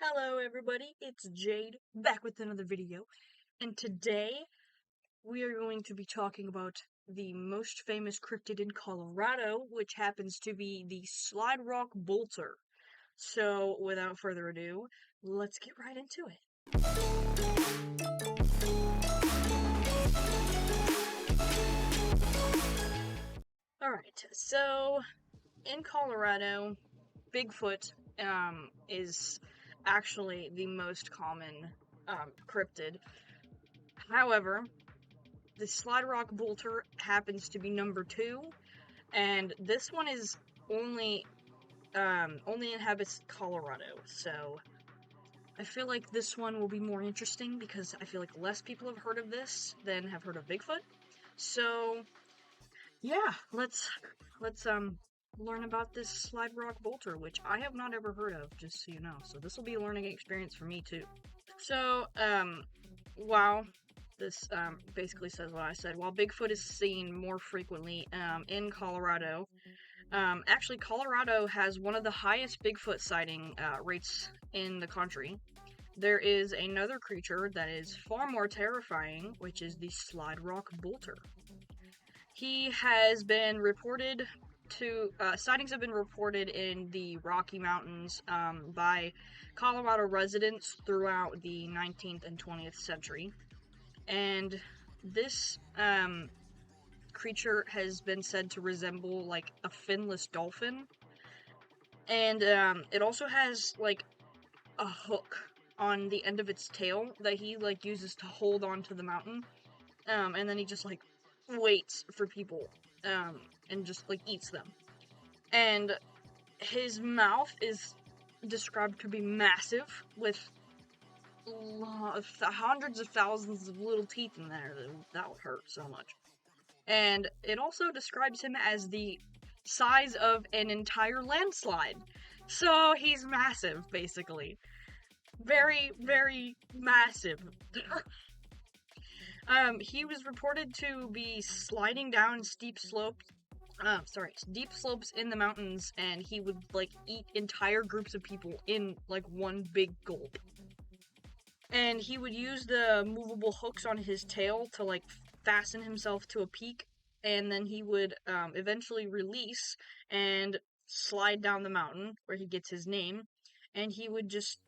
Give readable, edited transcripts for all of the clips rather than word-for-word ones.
Hello everybody, it's Jade, back with another video, and today we are going to be talking about the most famous cryptid in Colorado, which happens to be the Slide Rock Bolter. So, without further ado, let's get right into it. Alright, so in Colorado, Bigfoot is actually the most common cryptid. However, the Slide Rock Bolter happens to be number 2, and this one is only inhabits Colorado, so I feel like this one will be more interesting because I feel like less people have heard of this than have heard of Bigfoot. So yeah, let's learn about this Slide Rock Bolter, which I have not ever heard of, just so you know. So this will be a learning experience for me too. So wow. This basically says what I said. While Bigfoot is seen more frequently in Colorado, actually Colorado has one of the highest Bigfoot sighting rates in the country. There is another creature that is far more terrifying, which is the Slide Rock Bolter. He has been reported to, sightings have been reported in the Rocky Mountains by Colorado residents throughout the 19th and 20th century. And this creature has been said to resemble like a finless dolphin, and it also has like a hook on the end of its tail that he like uses to hold on to the mountain, and then he just like waits for people and just like eats them. And his mouth is described to be massive with hundreds of thousands of little teeth in there. That would hurt so much. And it also describes him as the size of an entire landslide. So he's massive, basically. Very, very massive. He was reported to be sliding down steep slopes in the mountains, and he would, like, eat entire groups of people in, like, one big gulp. And he would use the movable hooks on his tail to, like, fasten himself to a peak, and then he would, eventually release and slide down the mountain, where he gets his name, and he would just,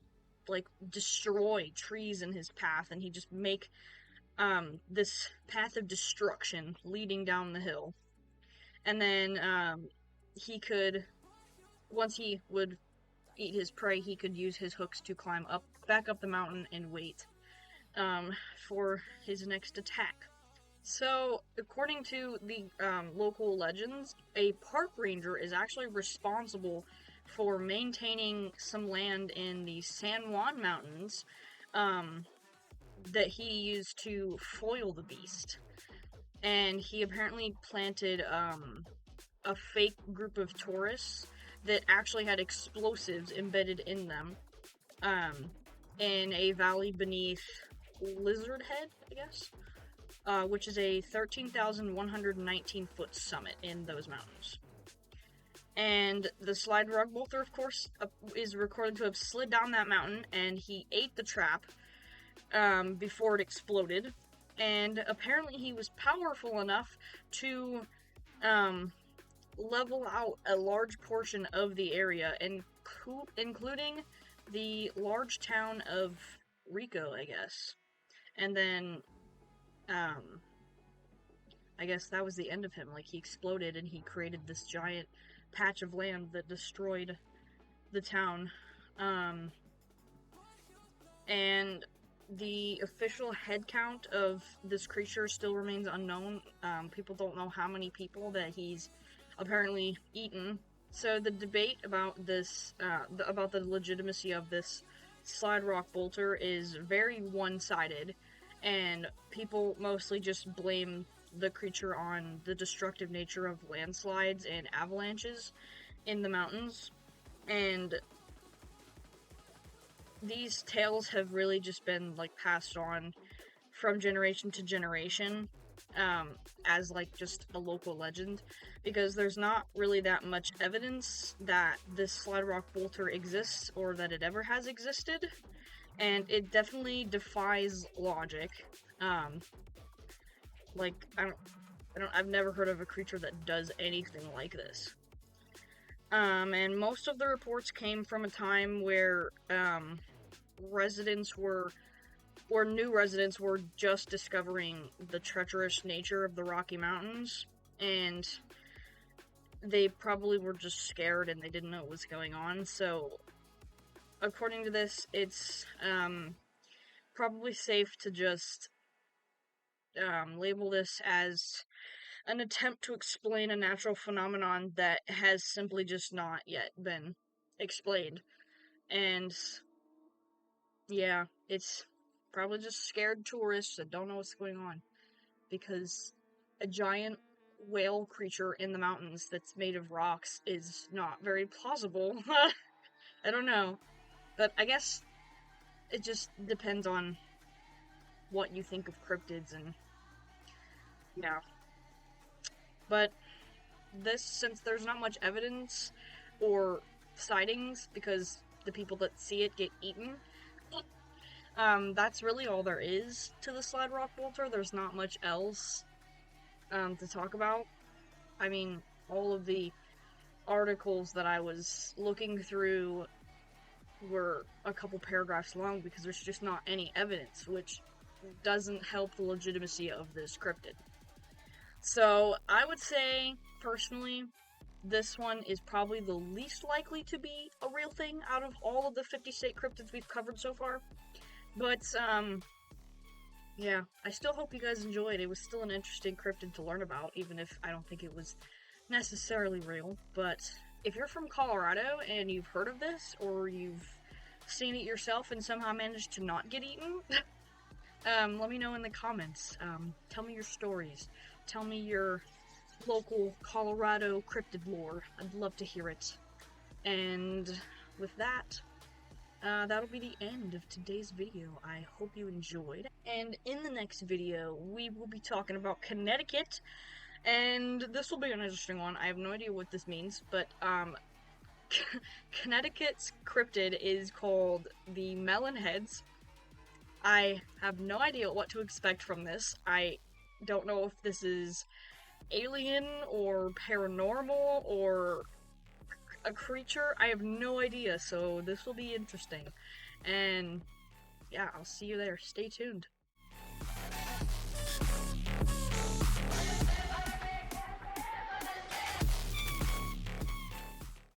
like, destroy trees in his path, and he'd just make, this path of destruction leading down the hill. And then, once he would eat his prey, he could use his hooks to climb back up the mountain and wait, for his next attack. So, according to the, local legends, a park ranger is actually responsible for maintaining some land in the San Juan Mountains, that he used to foil the beast. And he apparently planted, a fake group of tourists that actually had explosives embedded in them, in a valley beneath Lizard Head, I guess, which is a 13,119 foot summit in those mountains. And the Slide Rock Bolter, of course, is recorded to have slid down that mountain, and he ate the trap, before it exploded, and apparently he was powerful enough to, level out a large portion of the area, including the large town of Rico, I guess. And then, I guess that was the end of him. Like, he exploded and he created this giant patch of land that destroyed the town. And the official head count of this creature still remains unknown. People don't know how many people that he's apparently eaten. So the debate about this, about the legitimacy of this Slide Rock Bolter is very one-sided, and people mostly just blame the creature on the destructive nature of landslides and avalanches in the mountains. And these tales have really just been, like, passed on from generation to generation. as like just a local legend, because there's not really that much evidence that this slide rock bolter exists or that it ever has existed, and it definitely defies logic. Like I've never heard of a creature that does anything like this. And most of the reports came from a time where residents were, or new residents were, just discovering the treacherous nature of the Rocky Mountains, and they probably were just scared and they didn't know what was going on. So, according to this, it's probably safe to just label this as an attempt to explain a natural phenomenon that has simply just not yet been explained. And yeah, it's probably just scared tourists that don't know what's going on, because a giant whale creature in the mountains that's made of rocks is not very plausible. I don't know, but I guess it just depends on what you think of cryptids, and yeah. But this, since there's not much evidence or sightings, because the people that see it get eaten, that's really all there is to the slide rock bolter. There's not much else to talk about. I mean, all of the articles that I was looking through were a couple paragraphs long because there's just not any evidence, which doesn't help the legitimacy of this cryptid. So I would say, personally, this one is probably the least likely to be a real thing out of all of the 50 state cryptids we've covered so far. But, yeah, I still hope you guys enjoyed. It was still an interesting cryptid to learn about, even if I don't think it was necessarily real. But if you're from Colorado and you've heard of this, or you've seen it yourself and somehow managed to not get eaten, let me know in the comments. Tell me your stories. Tell me your local Colorado cryptid lore. I'd love to hear it. And with that, that'll be the end of today's video. I hope you enjoyed. And in the next video, we will be talking about Connecticut. And this will be an interesting one. I have no idea what this means, but Connecticut's cryptid is called the Melon Heads. I have no idea what to expect from this. I don't know if this is alien or paranormal or a creature. I have no idea, so this will be interesting. And yeah, I'll see you there. Stay tuned.